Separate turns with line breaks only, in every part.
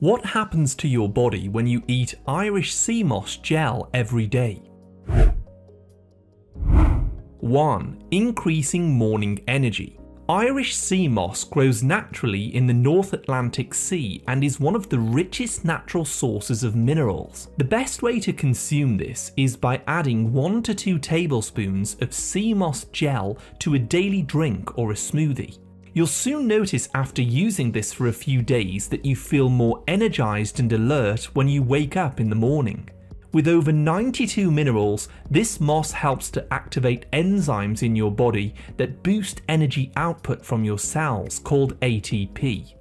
What happens to your body when you eat Irish sea moss gel every day? 1. Increasing morning energy. Irish sea moss grows naturally in the North Atlantic Sea and is one of the richest natural sources of minerals. The best way to consume this is by adding 1 to 2 tablespoons of sea moss gel to a daily drink or a smoothie. You'll soon notice after using this for a few days that you feel more energized and alert when you wake up in the morning. With over 92 minerals, this moss helps to activate enzymes in your body that boost energy output from your cells, called ATP.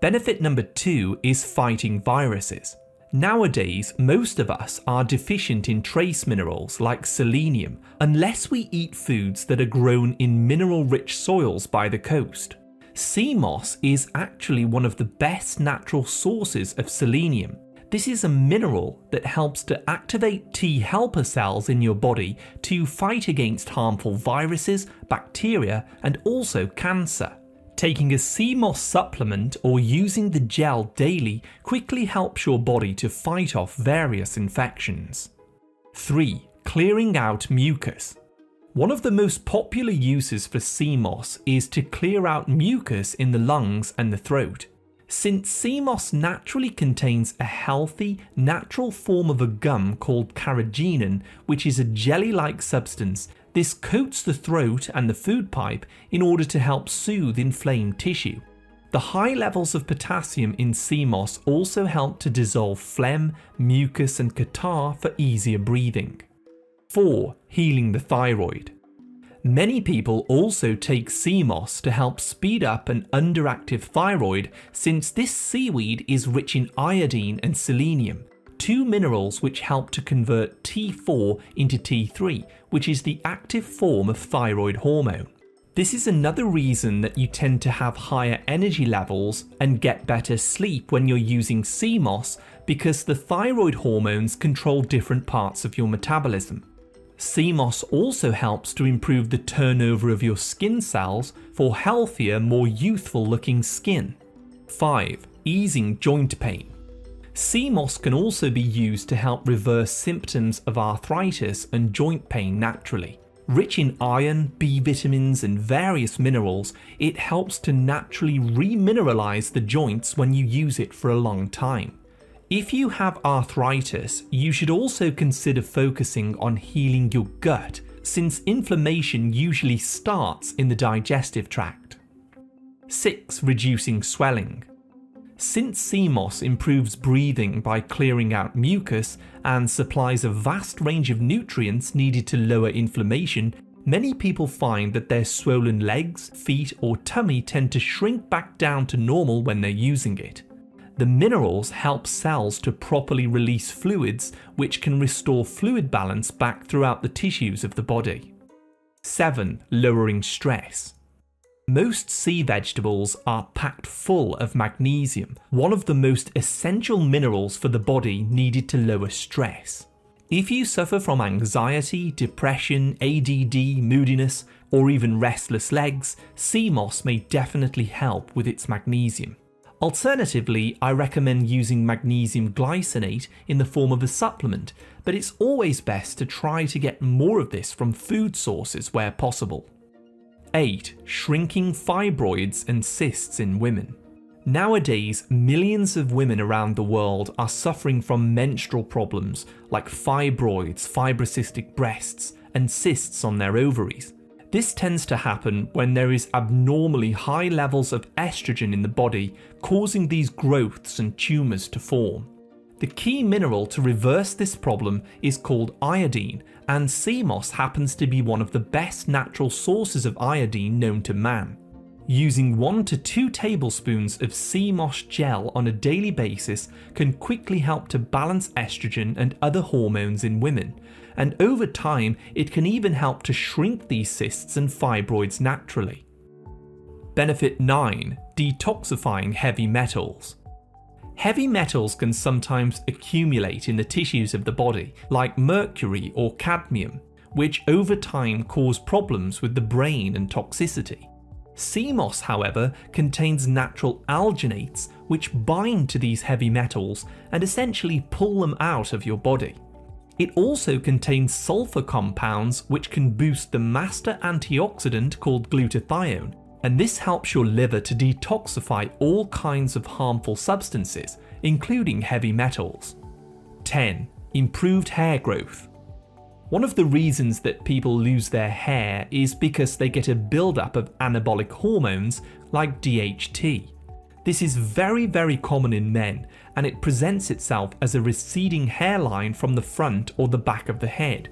Benefit number 2 is fighting viruses. Nowadays, most of us are deficient in trace minerals like selenium unless we eat foods that are grown in mineral-rich soils by the coast. Sea moss is actually one of the best natural sources of selenium. This is a mineral that helps to activate T helper cells in your body to fight against harmful viruses, bacteria, and also cancer. Taking a sea moss supplement or using the gel daily quickly helps your body to fight off various infections. 3. Clearing out mucus. One of the most popular uses for sea moss is to clear out mucus in the lungs and the throat. Since sea moss naturally contains a healthy, natural form of a gum called carrageenan, which is a jelly-like substance, this coats the throat and the food pipe in order to help soothe inflamed tissue. The high levels of potassium in sea moss also help to dissolve phlegm, mucus and catarrh for easier breathing. 4. Healing the thyroid. Many people also take sea moss to help speed up an underactive thyroid, since this seaweed is rich in iodine and selenium, 2 minerals which help to convert T4 into T3, which is the active form of thyroid hormone. This is another reason that you tend to have higher energy levels and get better sleep when you're using sea moss, because the thyroid hormones control different parts of your metabolism. Sea moss also helps to improve the turnover of your skin cells for healthier, more youthful looking skin. 5. Easing joint pain. Sea moss can also be used to help reverse symptoms of arthritis and joint pain naturally. Rich in iron, B vitamins and various minerals, it helps to naturally remineralize the joints when you use it for a long time. If you have arthritis, you should also consider focusing on healing your gut, since inflammation usually starts in the digestive tract. 6. Reducing swelling. Since sea moss improves breathing by clearing out mucus and supplies a vast range of nutrients needed to lower inflammation, many people find that their swollen legs, feet or tummy tend to shrink back down to normal when they're using it. The minerals help cells to properly release fluids, which can restore fluid balance back throughout the tissues of the body. 7. Lowering stress. Most sea vegetables are packed full of magnesium, one of the most essential minerals for the body needed to lower stress. If you suffer from anxiety, depression, ADD, moodiness, or even restless legs, sea moss may definitely help with its magnesium. Alternatively, I recommend using magnesium glycinate in the form of a supplement, but it's always best to try to get more of this from food sources where possible. 8. Shrinking fibroids and cysts in women. Nowadays, millions of women around the world are suffering from menstrual problems like fibroids, fibrocystic breasts, and cysts on their ovaries. This tends to happen when there is abnormally high levels of estrogen in the body, causing these growths and tumours to form. The key mineral to reverse this problem is called iodine, and sea moss happens to be one of the best natural sources of iodine known to man. Using 1 to 2 tablespoons of sea moss gel on a daily basis can quickly help to balance estrogen and other hormones in women, and over time it can even help to shrink these cysts and fibroids naturally. Benefit 9. Detoxifying heavy metals. Heavy metals can sometimes accumulate in the tissues of the body, like mercury or cadmium, which over time cause problems with the brain and toxicity. Sea moss, however, contains natural alginates, which bind to these heavy metals and essentially pull them out of your body. It also contains sulfur compounds which can boost the master antioxidant called glutathione, and this helps your liver to detoxify all kinds of harmful substances, including heavy metals. 10. Improved hair growth. One of the reasons that people lose their hair is because they get a buildup of anabolic hormones like DHT. This is very common in men, and it presents itself as a receding hairline from the front or the back of the head.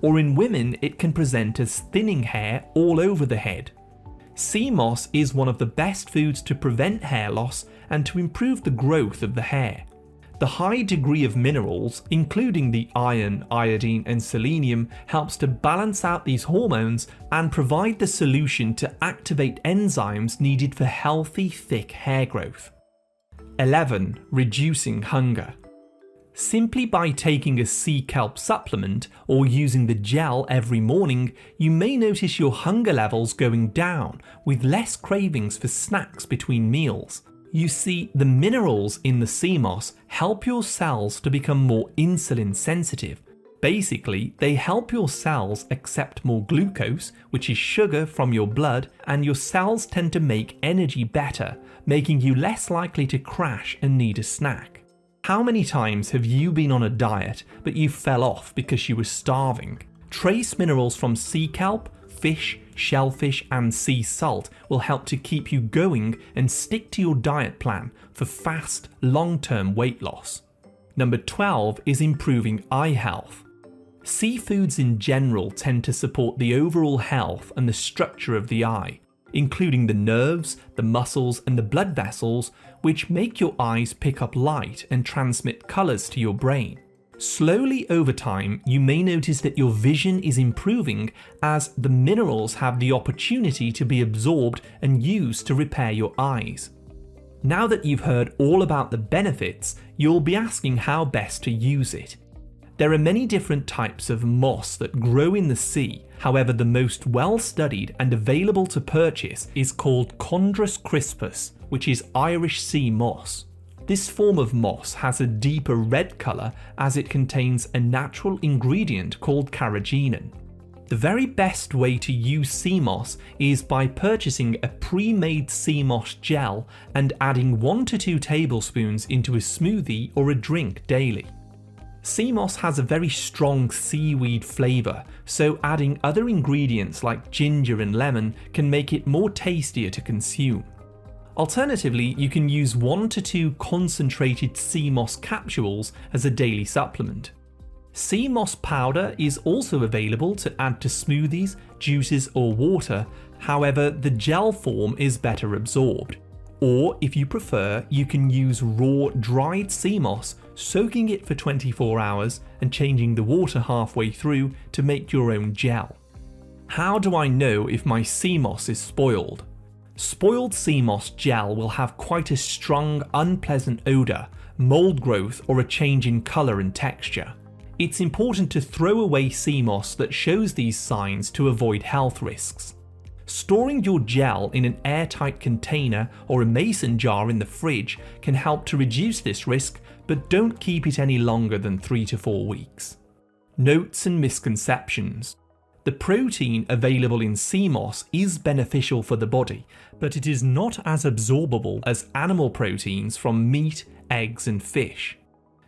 Or in women, it can present as thinning hair all over the head. Sea moss is one of the best foods to prevent hair loss and to improve the growth of the hair. The high degree of minerals, including the iron, iodine and selenium, helps to balance out these hormones and provide the solution to activate enzymes needed for healthy, thick hair growth. 11. Reducing hunger. Simply by taking a sea kelp supplement or using the gel every morning, you may notice your hunger levels going down with less cravings for snacks between meals. You see, the minerals in the sea moss help your cells to become more insulin sensitive. Basically, they help your cells accept more glucose, which is sugar from your blood, and your cells tend to make energy better, making you less likely to crash and need a snack. How many times have you been on a diet but you fell off because you were starving? Trace minerals from sea kelp, fish, shellfish and sea salt will help to keep you going and stick to your diet plan for fast, long-term weight loss. Number 12 is improving eye health. Seafoods in general tend to support the overall health and the structure of the eye, including the nerves, the muscles and the blood vessels, which make your eyes pick up light and transmit colours to your brain. Slowly over time, you may notice that your vision is improving as the minerals have the opportunity to be absorbed and used to repair your eyes. Now that you've heard all about the benefits, you'll be asking how best to use it. There are many different types of moss that grow in the sea. However, the most well-studied and available to purchase is called Chondrus Crispus, which is Irish sea moss. This form of moss has a deeper red colour as it contains a natural ingredient called carrageenan. The very best way to use sea moss is by purchasing a pre-made sea moss gel and adding 1 to 2 tablespoons into a smoothie or a drink daily. Sea moss has a very strong seaweed flavour, so adding other ingredients like ginger and lemon can make it more tastier to consume. Alternatively, you can use 1 to 2 concentrated sea moss capsules as a daily supplement. Sea moss powder is also available to add to smoothies, juices or water, however the gel form is better absorbed. Or if you prefer, you can use raw dried sea moss, soaking it for 24 hours and changing the water halfway through to make your own gel. How do I know if my sea moss is spoiled? Spoiled sea moss gel will have quite a strong, unpleasant odour, mould growth or a change in colour and texture. It's important to throw away sea moss that shows these signs to avoid health risks. Storing your gel in an airtight container or a mason jar in the fridge can help to reduce this risk, but don't keep it any longer than 3 to 4 weeks. Notes and misconceptions. The protein available in sea moss is beneficial for the body, but it is not as absorbable as animal proteins from meat, eggs and fish.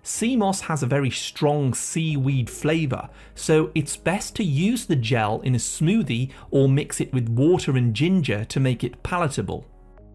Sea moss has a very strong seaweed flavour, so it's best to use the gel in a smoothie or mix it with water and ginger to make it palatable.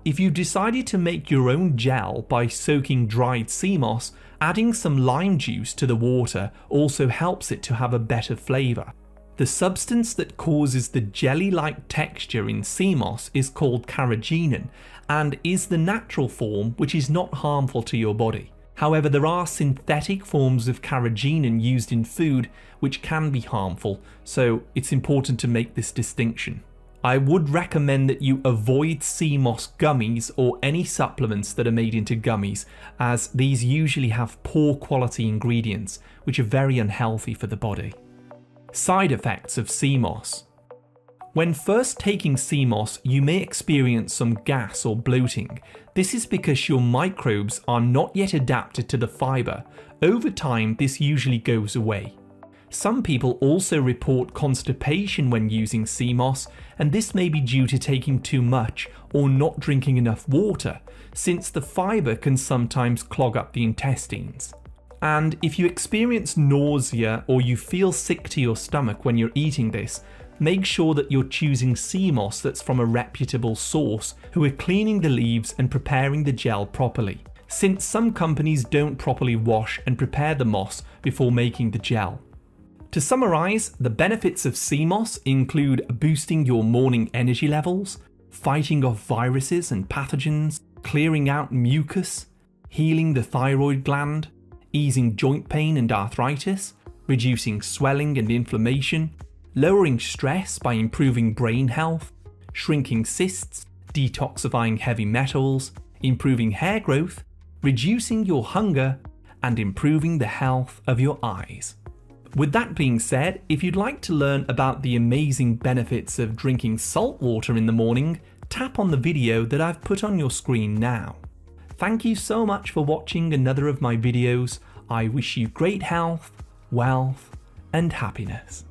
If you decided to make your own gel by soaking dried sea moss, adding some lime juice to the water also helps it to have a better flavour. The substance that causes the jelly-like texture in sea moss is called carrageenan and is the natural form which is not harmful to your body. However, there are synthetic forms of carrageenan used in food which can be harmful, so it's important to make this distinction. I would recommend that you avoid sea moss gummies or any supplements that are made into gummies, as these usually have poor quality ingredients which are very unhealthy for the body. Side effects of sea moss. When first taking sea moss, you may experience some gas or bloating. This is because your microbes are not yet adapted to the fibre. Over time, this usually goes away. Some people also report constipation when using sea moss, and this may be due to taking too much or not drinking enough water, since the fibre can sometimes clog up the intestines. And if you experience nausea or you feel sick to your stomach when you're eating this, make sure that you're choosing sea moss that's from a reputable source who are cleaning the leaves and preparing the gel properly, since some companies don't properly wash and prepare the moss before making the gel. To summarise, the benefits of sea moss include boosting your morning energy levels, fighting off viruses and pathogens, clearing out mucus, healing the thyroid gland, easing joint pain and arthritis, reducing swelling and inflammation, lowering stress by improving brain health, shrinking cysts, detoxifying heavy metals, improving hair growth, reducing your hunger, and improving the health of your eyes. With that being said, if you'd like to learn about the amazing benefits of drinking salt water in the morning, tap on the video that I've put on your screen now. Thank you so much for watching another of my videos. I wish you great health, wealth, and happiness.